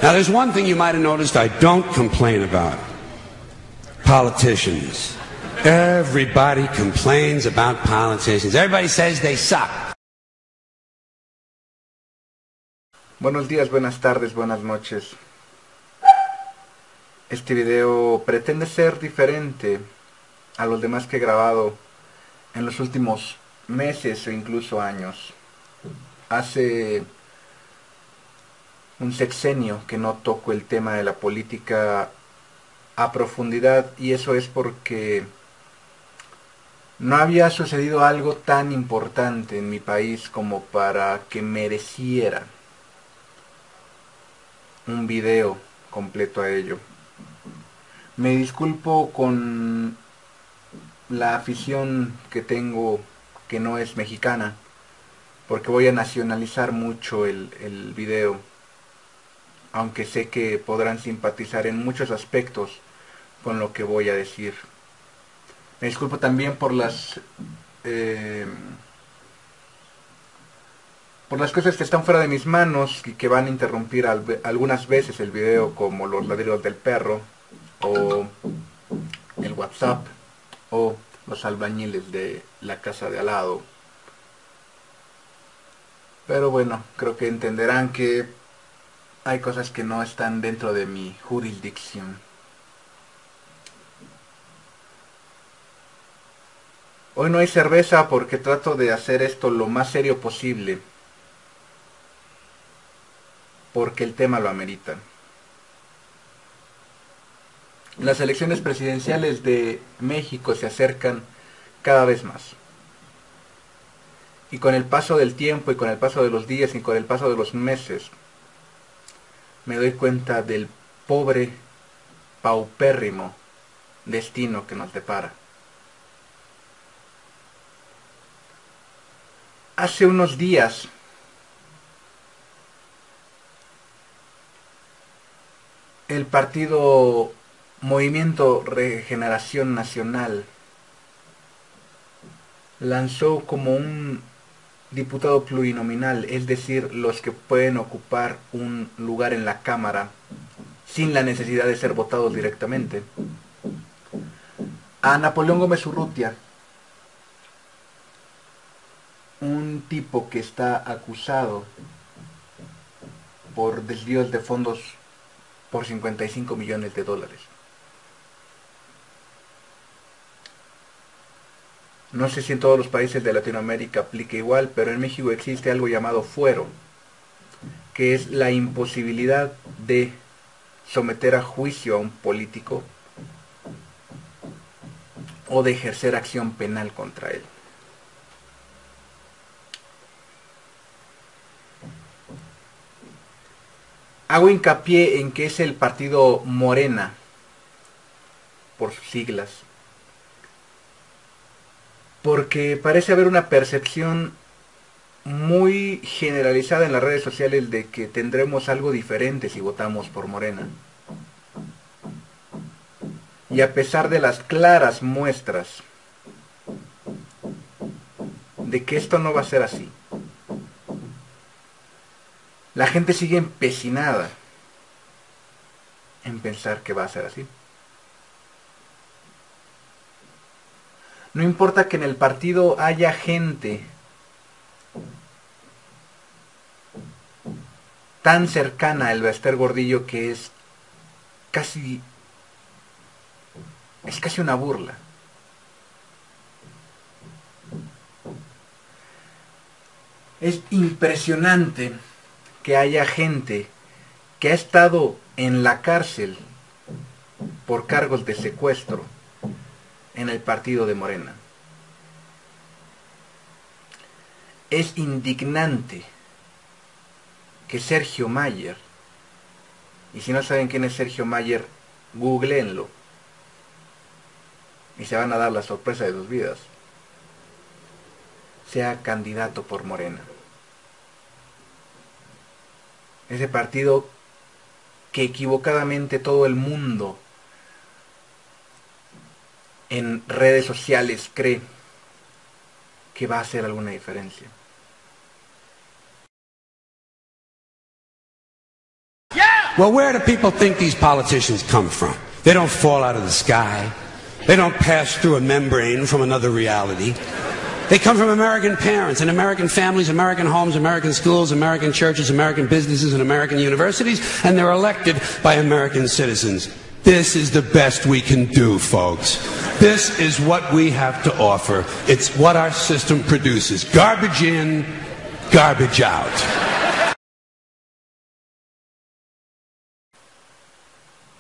Now, there's one thing you might have noticed I don't complain about. Politicians. Everybody complains about politicians. Everybody says they suck. Buenos días, buenas tardes, buenas noches. Este video pretende ser diferente a los demás que he grabado en los últimos meses o incluso años. Hace un sexenio que no toco el tema de la política a profundidad, y eso es porque no había sucedido algo tan importante en mi país como para que mereciera un video completo a ello. Me disculpo con la afición que tengo, que no es mexicana, porque voy a nacionalizar mucho el video, aunque sé que podrán simpatizar en muchos aspectos con lo que voy a decir. Me disculpo también por las cosas que están fuera de mis manos y que van a interrumpir algunas veces el video, como los ladridos del perro, o el WhatsApp, o los albañiles de la casa de al lado. Pero bueno, creo que entenderán que hay cosas que no están dentro de mi jurisdicción. Hoy no hay cerveza porque trato de hacer esto lo más serio posible, porque el tema lo amerita. Las elecciones presidenciales de México se acercan cada vez más. Y con el paso del tiempo, y con el paso de los días, y con el paso de los meses, me doy cuenta del pobre, paupérrimo destino que nos depara. Hace unos días el partido Movimiento Regeneración Nacional lanzó como un diputado plurinominal, es decir, los que pueden ocupar un lugar en la Cámara sin la necesidad de ser votados directamente, a Napoleón Gómez Urrutia, un tipo que está acusado por desvíos de fondos por 55 millones de dólares. No sé si en todos los países de Latinoamérica aplica igual, pero en México existe algo llamado fuero, que es la imposibilidad de someter a juicio a un político o de ejercer acción penal contra él. Hago hincapié en que es el partido Morena, por sus siglas, porque parece haber una percepción muy generalizada en las redes sociales de que tendremos algo diferente si votamos por Morena. Y a pesar de las claras muestras de que esto no va a ser así, la gente sigue empecinada en pensar que va a ser así. No importa que en el partido haya gente tan cercana al Bester Gordillo que es casi una burla. Es impresionante que haya gente que ha estado en la cárcel por cargos de secuestro en el partido de Morena. Es indignante que Sergio Mayer, y si no saben quién es Sergio Mayer, googleenlo y se van a dar la sorpresa de sus vidas, sea candidato por Morena. Ese partido que equivocadamente todo el mundo en redes sociales cree que va a hacer alguna diferencia. Well, where do people think these politicians come from? They don't fall out of the sky. They don't pass through a membrane from another reality. They come from American parents and American families, American homes, American schools, American churches, American businesses, and American universities, and they're elected by American citizens. This is the best we can do, folks. This is what we have to offer. It's what our system produces. Garbage in, garbage out.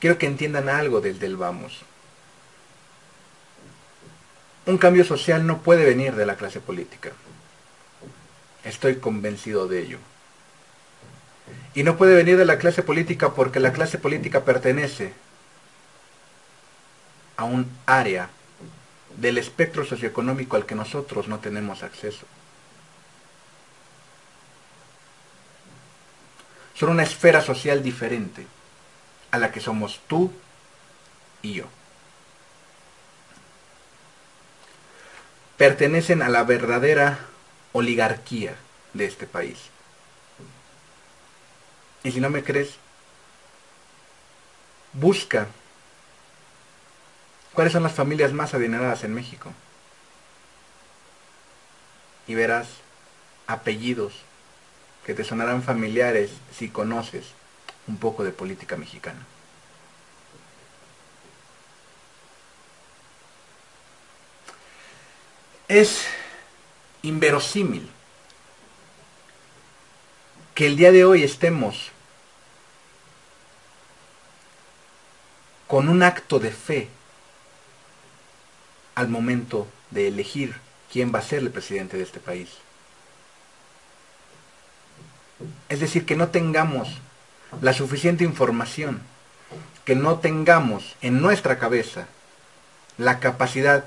Quiero que entiendan algo desde el vamos. Un cambio social no puede venir de la clase política. Estoy convencido de ello. Y no puede venir de la clase política porque la clase política pertenece a un área del espectro socioeconómico al que nosotros no tenemos acceso. Son una esfera social diferente a la que somos tú y yo. Pertenecen a la verdadera oligarquía de este país. Y si no me crees, busca cuáles son las familias más adineradas en México y verás apellidos que te sonarán familiares si conoces un poco de política mexicana. Es inverosímil que el día de hoy estemos con un acto de fe al momento de elegir quién va a ser el presidente de este país. Es decir, que no tengamos la suficiente información, que no tengamos en nuestra cabeza la capacidad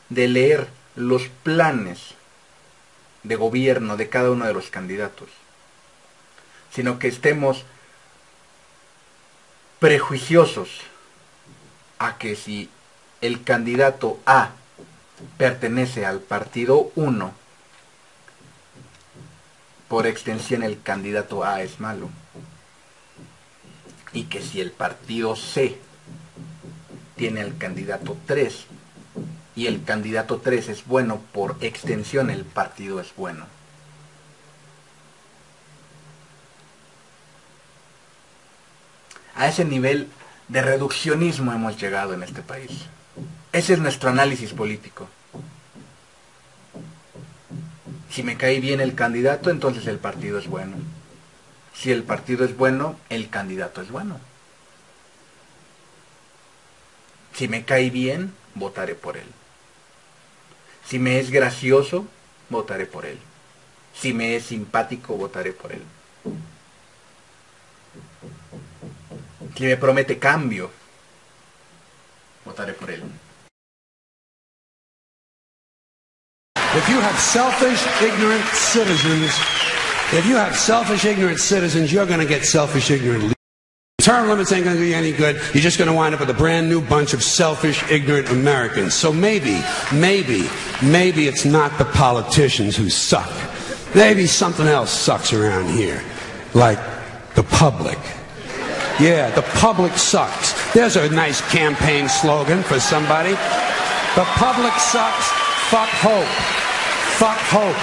de leer los planes de gobierno de cada uno de los candidatos, sino que estemos prejuiciosos a que si el candidato A pertenece al partido 1, por extensión el candidato A es malo, y que si el partido C tiene al candidato 3 y el candidato 3 es bueno, por extensión el partido es bueno. A ese nivel de reduccionismo hemos llegado en este país. Ese es nuestro análisis político. Si me cae bien el candidato, entonces el partido es bueno. Si el partido es bueno, el candidato es bueno. Si me cae bien, votaré por él. Si me es gracioso, votaré por él. Si me es simpático, votaré por él. Si me promete cambio, votaré por él. If you have selfish, ignorant citizens, you're going to get selfish, ignorant leaders. Term limits ain't going to do you any good. You're just going to wind up with a brand new bunch of selfish, ignorant Americans. So maybe it's not the politicians who suck. Maybe something else sucks around here. Like the public. Yeah, the public sucks. There's a nice campaign slogan for somebody. The public sucks. Fuck hope. Fuck hope.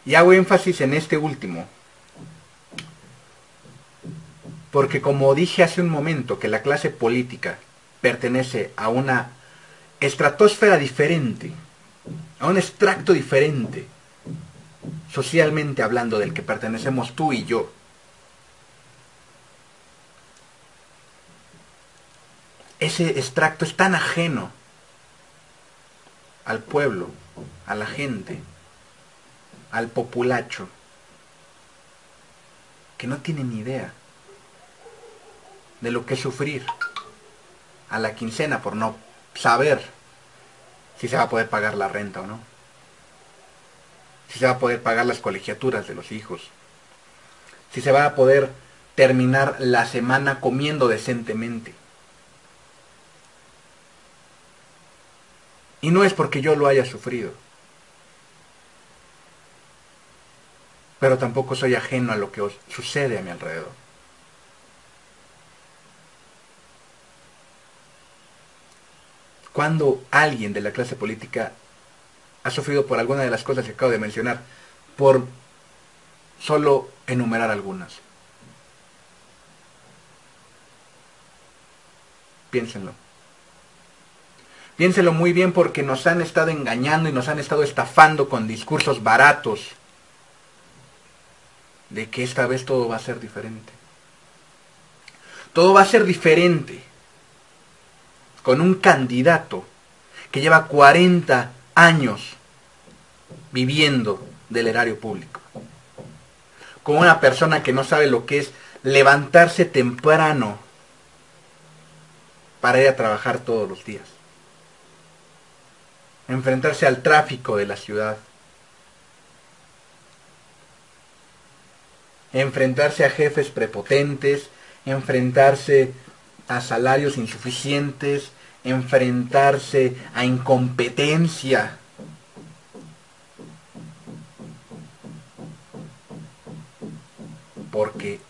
Y hago énfasis en este último, porque como dije hace un momento que la clase política pertenece a una estratosfera diferente, a un extracto diferente, socialmente hablando, del que pertenecemos tú y yo. Ese extracto es tan ajeno al pueblo, a la gente, al populacho, que no tiene ni idea de lo que es sufrir a la quincena por no saber si se va a poder pagar la renta o no, si se va a poder pagar las colegiaturas de los hijos, si se va a poder terminar la semana comiendo decentemente. Y no es porque yo lo haya sufrido. pero tampoco soy ajeno a lo que sucede a mi alrededor. Cuando alguien de la clase política ha sufrido por alguna de las cosas que acabo de mencionar, por solo enumerar algunas. Piénsenlo. Piénsenlo muy bien, porque nos han estado engañando y nos han estado estafando con discursos baratos de que esta vez todo va a ser diferente. Todo va a ser diferente con un candidato que lleva 40 años viviendo del erario público. Con una persona que no sabe lo que es levantarse temprano para ir a trabajar todos los días. Enfrentarse al tráfico de la ciudad. Enfrentarse a jefes prepotentes, enfrentarse a salarios insuficientes, enfrentarse a incompetencia. Porque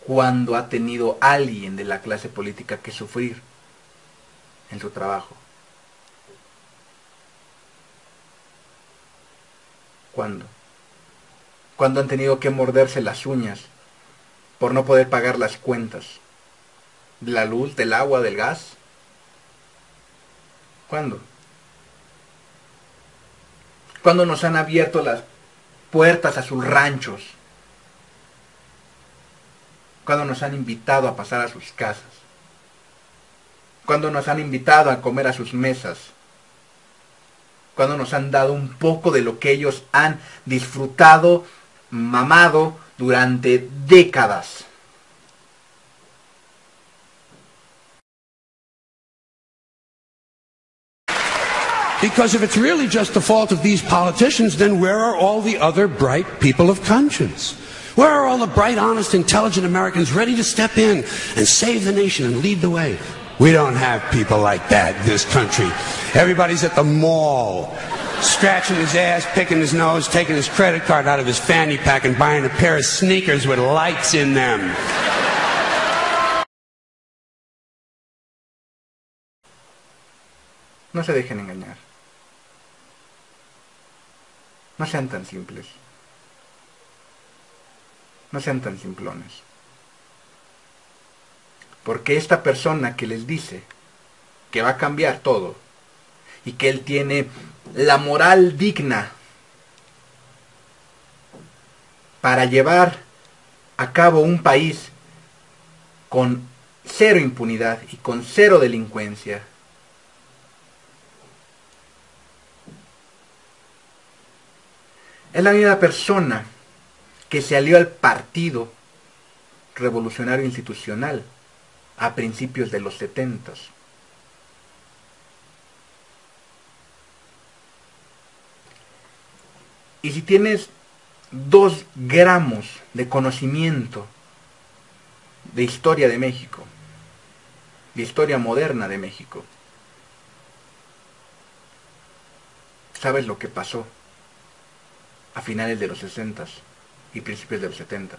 cuando ha tenido alguien de la clase política que sufrir en su trabajo. ¿Cuándo? Cuando han tenido que morderse las uñas por no poder pagar las cuentas de la luz, del agua, del gas. ¿Cuándo? Cuando nos han abierto las puertas a sus ranchos. Cuando nos han invitado a pasar a sus casas. Cuando nos han invitado a comer a sus mesas. Cuando nos han dado un poco de lo que ellos han disfrutado, mamado durante décadas. Because if it's really just the fault of these politicians, then where are all the other bright people of conscience? Where are all the bright, honest, intelligent Americans ready to step in and save the nation and lead the way? We don't have people like that in this country. Everybody's at the mall, scratching his ass, picking his nose, taking his credit card out of his fanny pack and buying a pair of sneakers with lights in them. No se dejen engañar. No sean tan simples. No sean tan simplones. Porque esta persona que les dice que va a cambiar todo y que él tiene la moral digna para llevar a cabo un país con cero impunidad y con cero delincuencia, es la misma persona que se alió al Partido Revolucionario Institucional a principios de los 70. Y si tienes 2 gramos de conocimiento de historia de México, de historia moderna de México, sabes lo que pasó a finales de los 60 y principios de los 70.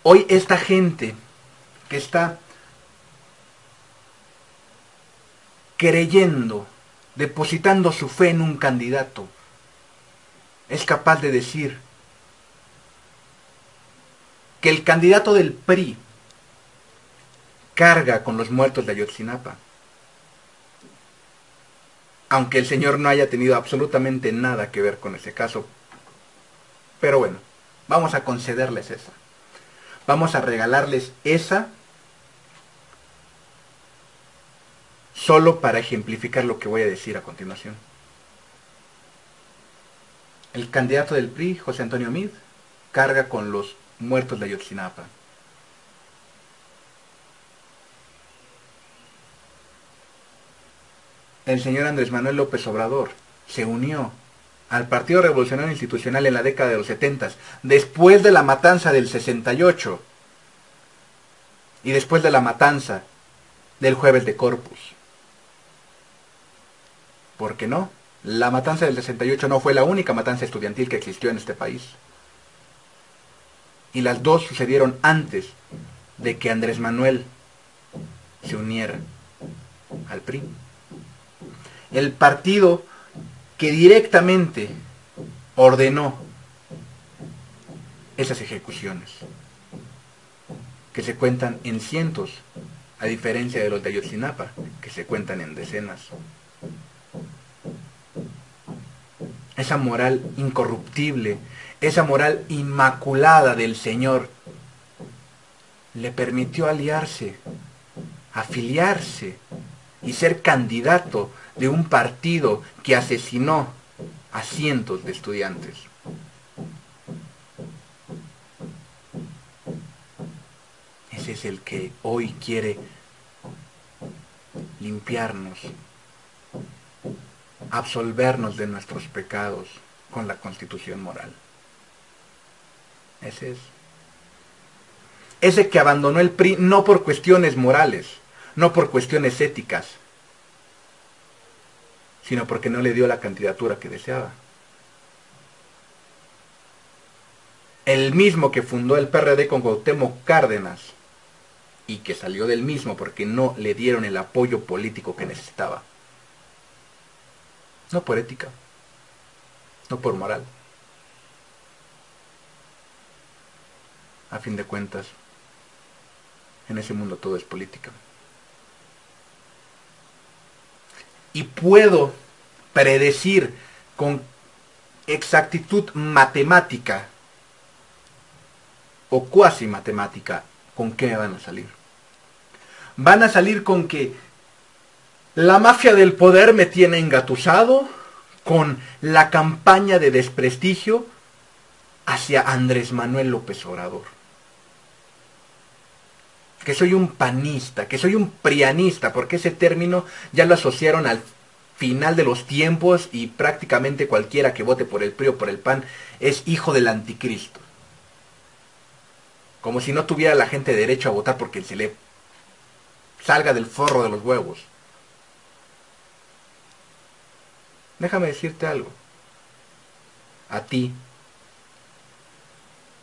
Hoy esta gente que está creyendo, depositando su fe en un candidato, es capaz de decir que el candidato del PRI carga con los muertos de Ayotzinapa, aunque el señor no haya tenido absolutamente nada que ver con ese caso. Pero bueno, vamos a concederles esa. Vamos a regalarles esa solo para ejemplificar lo que voy a decir a continuación. El candidato del PRI, José Antonio Meade, carga con los muertos de Ayotzinapa. El señor Andrés Manuel López Obrador se unió al Partido Revolucionario Institucional en la década de los 70, después de la matanza del 68 y después de la matanza del Jueves de Corpus. ¿Por qué no? La matanza del 68 no fue la única matanza estudiantil que existió en este país. Y las dos sucedieron antes de que Andrés Manuel se uniera al PRI. El partido que directamente ordenó esas ejecuciones, que se cuentan en cientos, a diferencia de los de Ayotzinapa, que se cuentan en decenas. Esa moral incorruptible, esa moral inmaculada del Señor, le permitió aliarse, afiliarse y ser candidato de un partido que asesinó a cientos de estudiantes. Ese es el que hoy quiere limpiarnos, absolvernos de nuestros pecados con la Constitución moral. Ese es. Ese que abandonó el PRI no por cuestiones morales, no por cuestiones éticas, sino porque no le dio la candidatura que deseaba. El mismo que fundó el PRD con Cuauhtémoc Cárdenas y que salió del mismo porque no le dieron el apoyo político que necesitaba. No por ética, no por moral. A fin de cuentas, en ese mundo todo es política. Y puedo predecir con exactitud matemática o cuasi matemática con qué van a salir. Van a salir con que la mafia del poder me tiene engatusado con la campaña de desprestigio hacia Andrés Manuel López Obrador. Que soy un panista, que soy un prianista, porque ese término ya lo asociaron al final de los tiempos y prácticamente cualquiera que vote por el PRI o por el PAN es hijo del anticristo. Como si no tuviera la gente derecho a votar porque se le salga del forro de los huevos. Déjame decirte algo. A ti,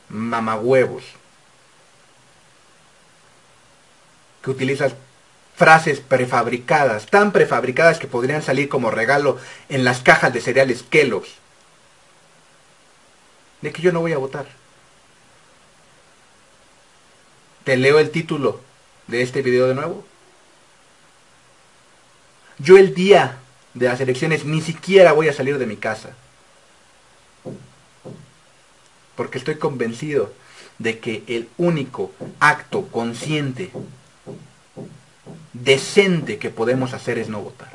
mamahuevos, que utilizas frases prefabricadas, tan prefabricadas que podrían salir como regalo en las cajas de cereales Kellogg's, de que yo no voy a votar. Te leo el título de este video de nuevo. Yo el día de las elecciones ni siquiera voy a salir de mi casa, porque estoy convencido de que el único acto consciente, decente que podemos hacer es no votar.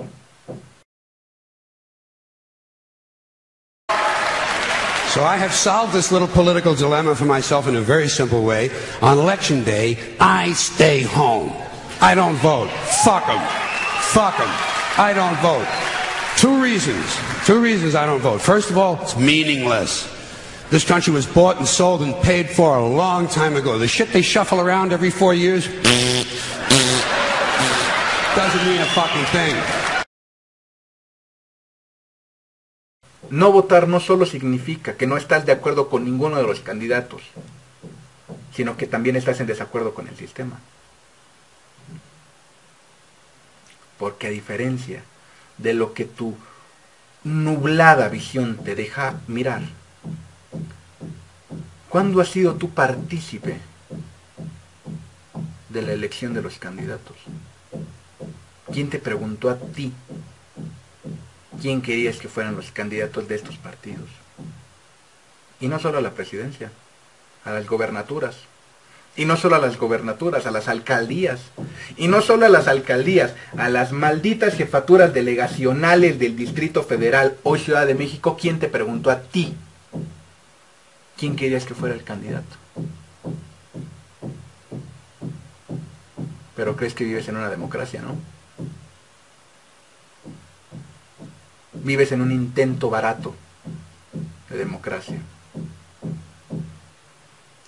So I have solved this little political dilemma for myself in a very simple way. On election day, I stay home. I don't vote. Fuck them. Fuck them. I don't vote. Two reasons I don't vote. First of all, it's meaningless. This country was bought and sold and paid for a long time ago. The shit they shuffle around every 4 years doesn't mean a fucking thing. No votar no solo significa que no estás de acuerdo con ninguno de los candidatos, sino que también estás en desacuerdo con el sistema. Porque a diferencia de lo que tu nublada visión te deja mirar, ¿cuándo has sido tú partícipe de la elección de los candidatos? ¿Quién te preguntó a ti quién querías que fueran los candidatos de estos partidos? Y no solo a la presidencia, a las gobernaturas. Y no solo a las gobernaturas, a las alcaldías. Y no solo a las alcaldías, a las malditas jefaturas delegacionales del Distrito Federal o Ciudad de México. ¿Quién te preguntó a ti quién querías que fuera el candidato? Pero crees que vives en una democracia, ¿no? Vives en un intento barato de democracia,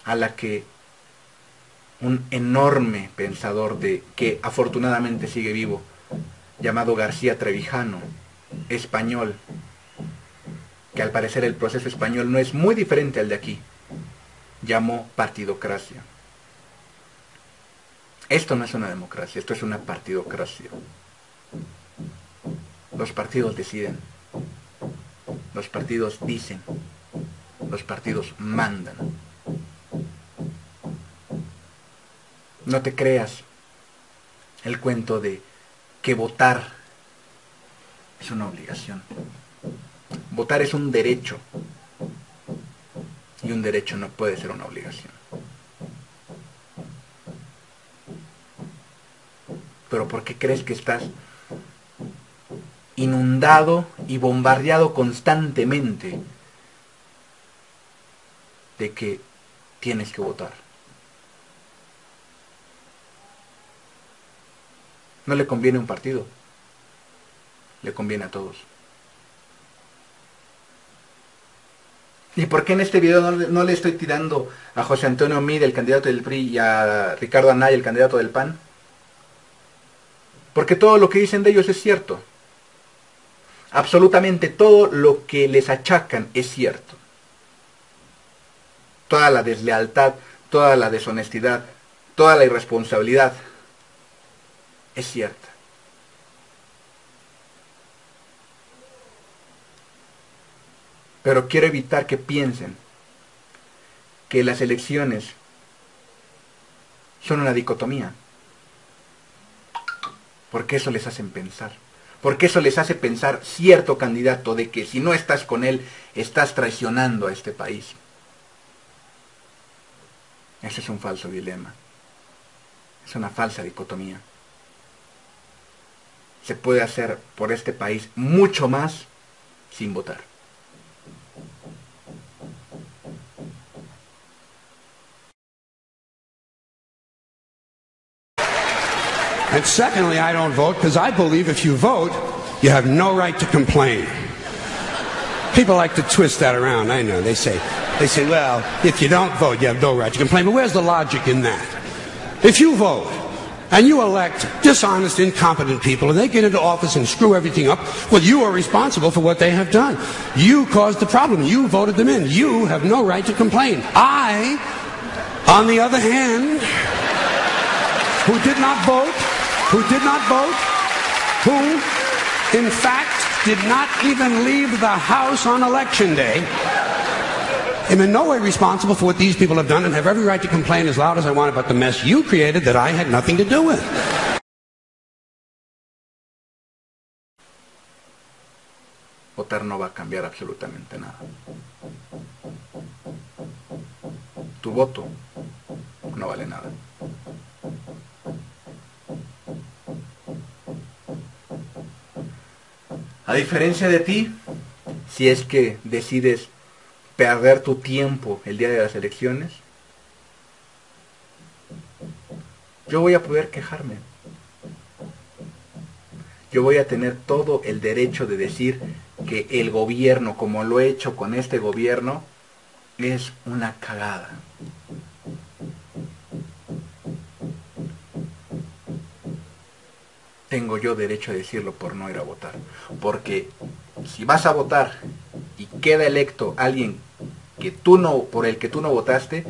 a la que un enorme pensador que afortunadamente sigue vivo, llamado García Trevijano, español, que al parecer el proceso español no es muy diferente al de aquí, llamó partidocracia. Esto no es una democracia, esto es una partidocracia. Los partidos deciden, los partidos dicen, los partidos mandan. No te creas el cuento de que votar es una obligación. Votar es un derecho, y un derecho no puede ser una obligación. Pero ¿por qué crees que estás inundado y bombardeado constantemente de que tienes que votar? No le conviene a un partido, le conviene a todos. ¿Y por qué en este video no le estoy tirando a José Antonio Meade, el candidato del PRI, y a Ricardo Anaya, el candidato del PAN? Porque todo lo que dicen de ellos es cierto. Absolutamente todo lo que les achacan es cierto. Toda la deslealtad, toda la deshonestidad, toda la irresponsabilidad es cierta. Pero quiero evitar que piensen que las elecciones son una dicotomía. Porque eso les hacen pensar. Porque eso les hace pensar cierto candidato de que si no estás con él, estás traicionando a este país. Ese es un falso dilema. Es una falsa dicotomía. Se puede hacer por este país mucho más sin votar. And secondly, I don't vote because I believe if you vote, you have no right to complain. People like to twist that around, I know. They say, well, if you don't vote, you have no right to complain. But where's the logic in that? If you vote, and you elect dishonest, incompetent people, and they get into office and screw everything up, well, you are responsible for what they have done. You caused the problem. You voted them in. You have no right to complain. I, on the other hand, who did not vote, who, in fact, did not even leave the house on election day, am in no way responsible for what these people have done and have every right to complain as loud as I want about the mess you created that I had nothing to do with. Votar no va a cambiar absolutamente nada. Tu voto no vale nada. A diferencia de ti, si es que decides perder tu tiempo el día de las elecciones, yo voy a poder quejarme. Yo voy a tener todo el derecho de decir que el gobierno, como lo he hecho con este gobierno, es una cagada. Tengo yo derecho a decirlo por no ir a votar. Porque si vas a votar y queda electo alguien que tú no, por el que tú no votaste,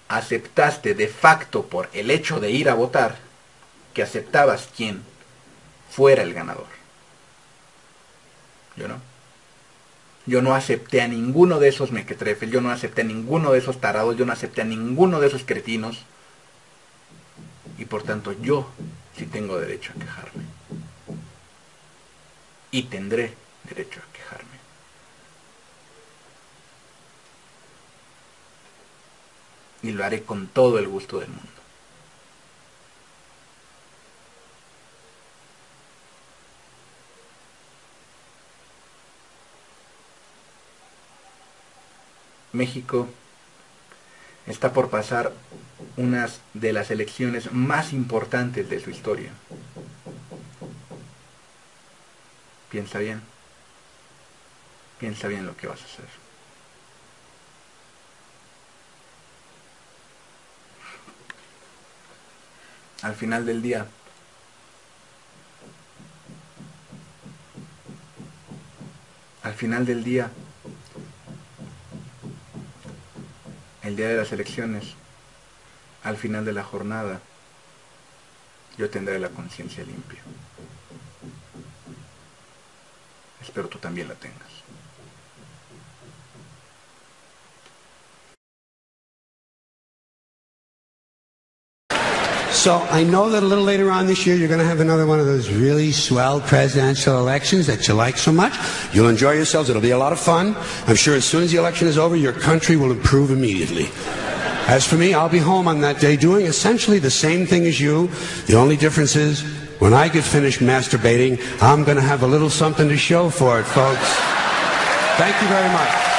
aceptaste de facto por el hecho de ir a votar que aceptabas quien fuera el ganador. Yo no. Yo no acepté a ninguno de esos mequetrefes, yo no acepté a ninguno de esos tarados, yo no acepté a ninguno de esos cretinos. Y por tanto yo sí tengo derecho a quejarme. Y tendré derecho a quejarme. Y lo haré con todo el gusto del mundo. México está por pasar unas de las elecciones más importantes de su historia. Piensa bien. Piensa bien lo que vas a hacer. Al final del día, al final del día, el día de las elecciones, al final de la jornada, yo tendré la conciencia limpia. Espero tú también la tengas. So I know that a little later on this year you're going to have another one of those really swell presidential elections that you like so much. You'll enjoy yourselves. It'll be a lot of fun. I'm sure as soon as the election is over, your country will improve immediately. As for me, I'll be home on that day doing essentially the same thing as you. The only difference is when I get finished masturbating, I'm going to have a little something to show for it, folks. Thank you very much.